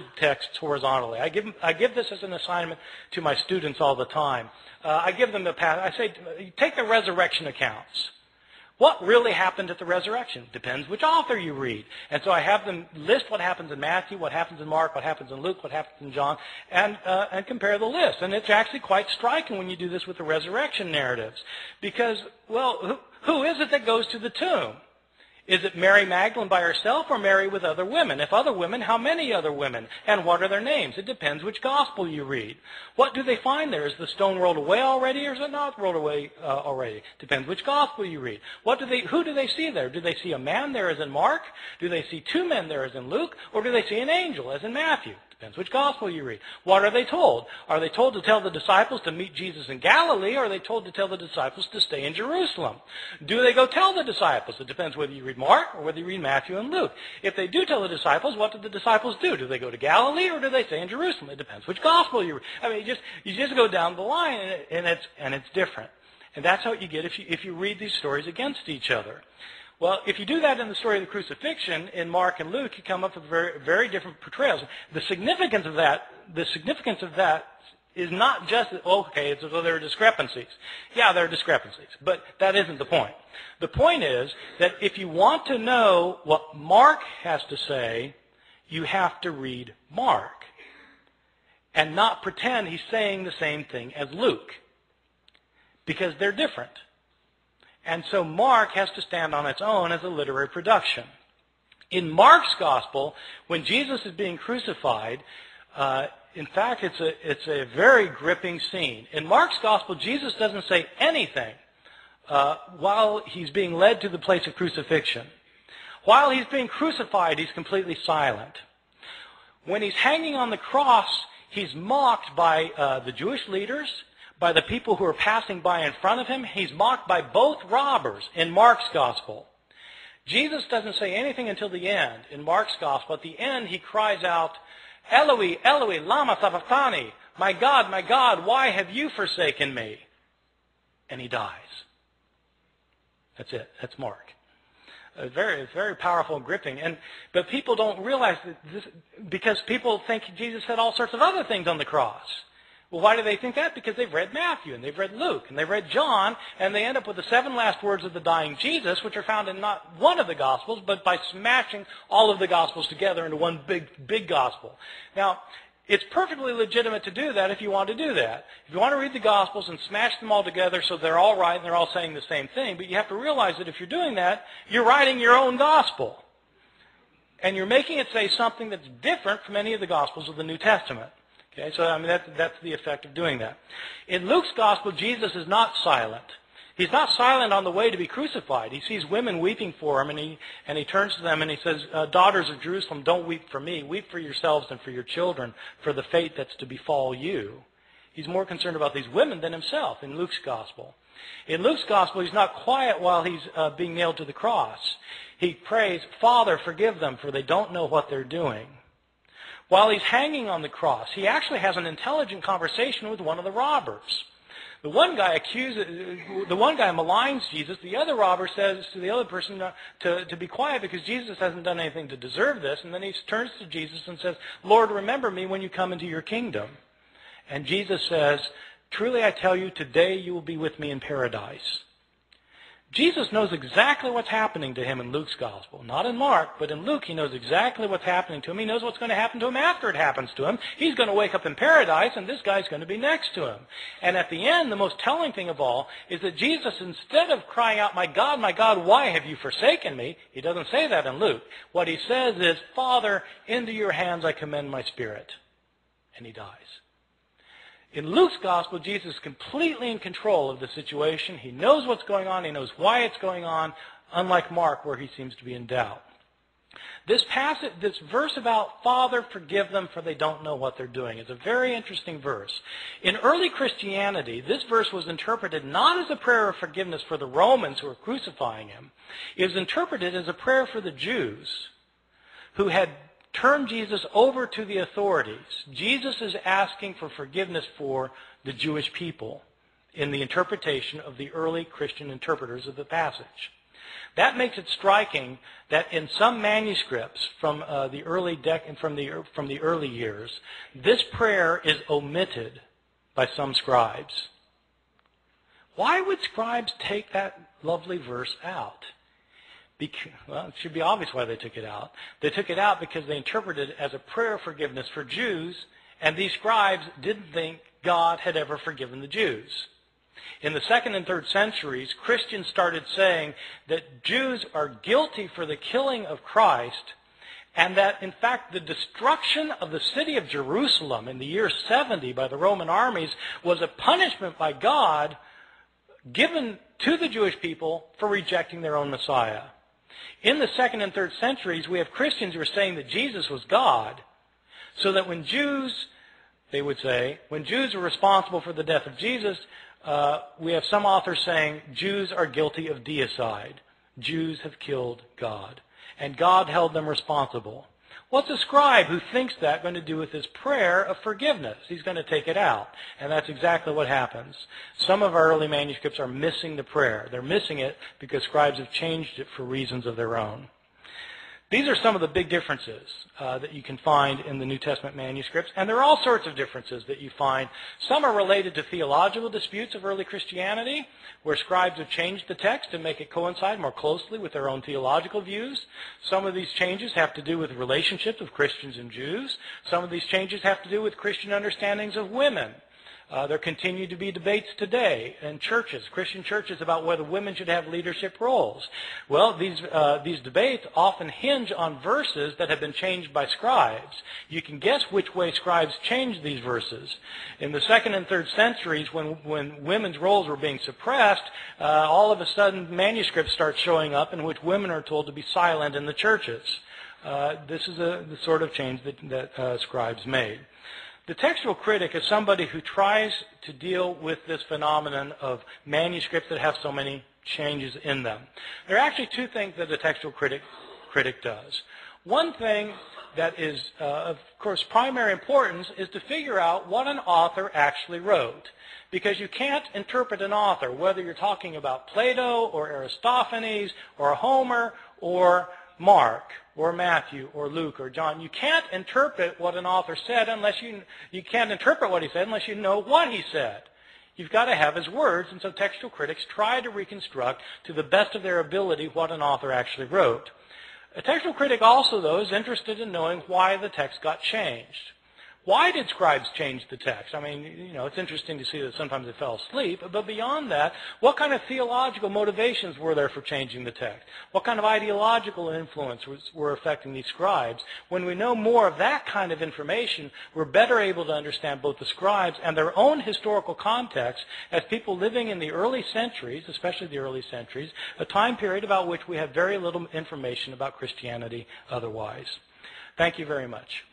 the texts horizontally. I give this as an assignment to my students all the time. I give them I say, take the resurrection accounts. What really happened at the resurrection? Depends which author you read. And so I have them list what happens in Matthew, what happens in Mark, what happens in Luke, what happens in John, and compare the list. And it's actually quite striking when you do this with the resurrection narratives. Because, well, who is it that goes to the tomb? Is it Mary Magdalene by herself or Mary with other women? If other women, how many other women? And what are their names? It depends which gospel you read. What do they find there? Is the stone rolled away already or is it not rolled away already? Depends which gospel you read. Who do they see there? Do they see a man there as in Mark? Do they see two men there as in Luke? Or do they see an angel as in Matthew? Depends which gospel you read. What are they told? Are they told to tell the disciples to meet Jesus in Galilee, or are they told to tell the disciples to stay in Jerusalem? Do they go tell the disciples? It depends whether you read Mark or whether you read Matthew and Luke. If they do tell the disciples, what do the disciples do? Do they go to Galilee, or do they stay in Jerusalem? It depends which gospel you read. I mean, you just go down the line, and it's different. And that's what you get if you read these stories against each other. Well, if you do that in the story of the crucifixion in Mark and Luke, you come up with very, very different portrayals. The significance of that is not just that, okay, it's as though there are discrepancies. Yeah, there are discrepancies, but that isn't the point. The point is that if you want to know what Mark has to say, you have to read Mark and not pretend he's saying the same thing as Luke, because they're different. And so Mark has to stand on its own as a literary production. In Mark's gospel, when Jesus is being crucified, in fact, it's a very gripping scene. In Mark's gospel, Jesus doesn't say anything while he's being led to the place of crucifixion. While he's being crucified, he's completely silent. When he's hanging on the cross, he's mocked by the Jewish leaders, by the people who are passing by in front of him. He's mocked by both robbers in Mark's gospel. Jesus doesn't say anything until the end. In Mark's gospel, at the end, he cries out, Eloi, Eloi, lama sabachthani, my God, why have you forsaken me? And he dies. That's it. That's Mark. It's very powerful and gripping. But people don't realize that this, because people think Jesus said all sorts of other things on the cross. Well, why do they think that? Because they've read Matthew, and they've read Luke, and they've read John, and they end up with the 7 last words of the dying Jesus, which are found in not one of the Gospels, but by smashing all of the Gospels together into one big Gospel. Now, it's perfectly legitimate to do that if you want to do that. If you want to read the Gospels and smash them all together so they're all right and they're all saying the same thing, but you have to realize that if you're doing that, you're writing your own Gospel. And you're making it say something that's different from any of the Gospels of the New Testament. Okay, so I mean that's the effect of doing that. In Luke's gospel, Jesus is not silent. He's not silent on the way to be crucified. He sees women weeping for him, and he turns to them and he says, "Daughters of Jerusalem, don't weep for me. Weep for yourselves and for your children, for the fate that's to befall you." He's more concerned about these women than himself in Luke's gospel. In Luke's gospel, he's not quiet while he's being nailed to the cross. He prays, "Father, forgive them, for they don't know what they're doing." While he's hanging on the cross, he actually has an intelligent conversation with one of the robbers. The one guy maligns Jesus. The other robber says to the other person to be quiet because Jesus hasn't done anything to deserve this. And then he turns to Jesus and says, "Lord, remember me when you come into your kingdom." And Jesus says, "Truly I tell you, today you will be with me in paradise." Jesus knows exactly what's happening to him in Luke's gospel. Not in Mark, but in Luke he knows exactly what's happening to him. He knows what's going to happen to him after it happens to him. He's going to wake up in paradise, and this guy's going to be next to him. And at the end, the most telling thing of all is that Jesus, instead of crying out, my God, why have you forsaken me?" He doesn't say that in Luke. What he says is, "Father, into your hands I commend my spirit." And he dies. In Luke's gospel, Jesus is completely in control of the situation. He knows what's going on. He knows why it's going on, unlike Mark, where he seems to be in doubt. This verse about "Father, forgive them, for they don't know what they're doing" is a very interesting verse. In early Christianity, this verse was interpreted not as a prayer of forgiveness for the Romans who were crucifying him. It was interpreted as a prayer for the Jews who had turn Jesus over to the authorities. Jesus is asking for forgiveness for the Jewish people in the interpretation of the early Christian interpreters of the passage. That makes it striking that in some manuscripts from the early years, this prayer is omitted by some scribes. Why would scribes take that lovely verse out? Well, it should be obvious why they took it out. They took it out because they interpreted it as a prayer of forgiveness for Jews, and these scribes didn't think God had ever forgiven the Jews. In the 2nd and 3rd centuries, Christians started saying that Jews are guilty for the killing of Christ, and that, in fact, the destruction of the city of Jerusalem in the year 70 by the Roman armies was a punishment by God given to the Jewish people for rejecting their own Messiah. In the 2nd and 3rd centuries, we have Christians who are saying that Jesus was God, so that when Jews, they would say, when Jews are responsible for the death of Jesus, we have some authors saying Jews are guilty of deicide. Jews have killed God, and God held them responsible. What's a scribe who thinks that going to do with his prayer of forgiveness? He's going to take it out, and that's exactly what happens. Some of our early manuscripts are missing the prayer. They're missing it because scribes have changed it for reasons of their own. These are some of the big differences that you can find in the New Testament manuscripts, and there are all sorts of differences that you find. Some are related to theological disputes of early Christianity, where scribes have changed the text to make it coincide more closely with their own theological views. Some of these changes have to do with relationships of Christians and Jews. Some of these changes have to do with Christian understandings of women. There continue to be debates today in churches, Christian churches, about whether women should have leadership roles. Well, these debates often hinge on verses that have been changed by scribes. You can guess which way scribes changed these verses. In the 2nd and 3rd centuries, when women's roles were being suppressed, all of a sudden manuscripts start showing up in which women are told to be silent in the churches. This is the sort of change that scribes made. The textual critic is somebody who tries to deal with this phenomenon of manuscripts that have so many changes in them. There are actually two things that the textual critic does. One thing that is, of course, primary importance is to figure out what an author actually wrote. Because you can't interpret an author, whether you're talking about Plato or Aristophanes or Homer or Mark or Matthew or Luke or John. You can't interpret what an author said unless you can't interpret what he said unless you know what he said. You've got to have his words, and so textual critics try to reconstruct to the best of their ability what an author actually wrote. A textual critic also, though, is interested in knowing why the text got changed. Why did scribes change the text? I mean, it's interesting to see that sometimes they fell asleep, but beyond that, what kind of theological motivations were there for changing the text? What kind of ideological influence were affecting these scribes? When we know more of that kind of information, we're better able to understand both the scribes and their own historical context as people living in the early centuries, especially the early centuries, a time period about which we have very little information about Christianity otherwise. Thank you very much.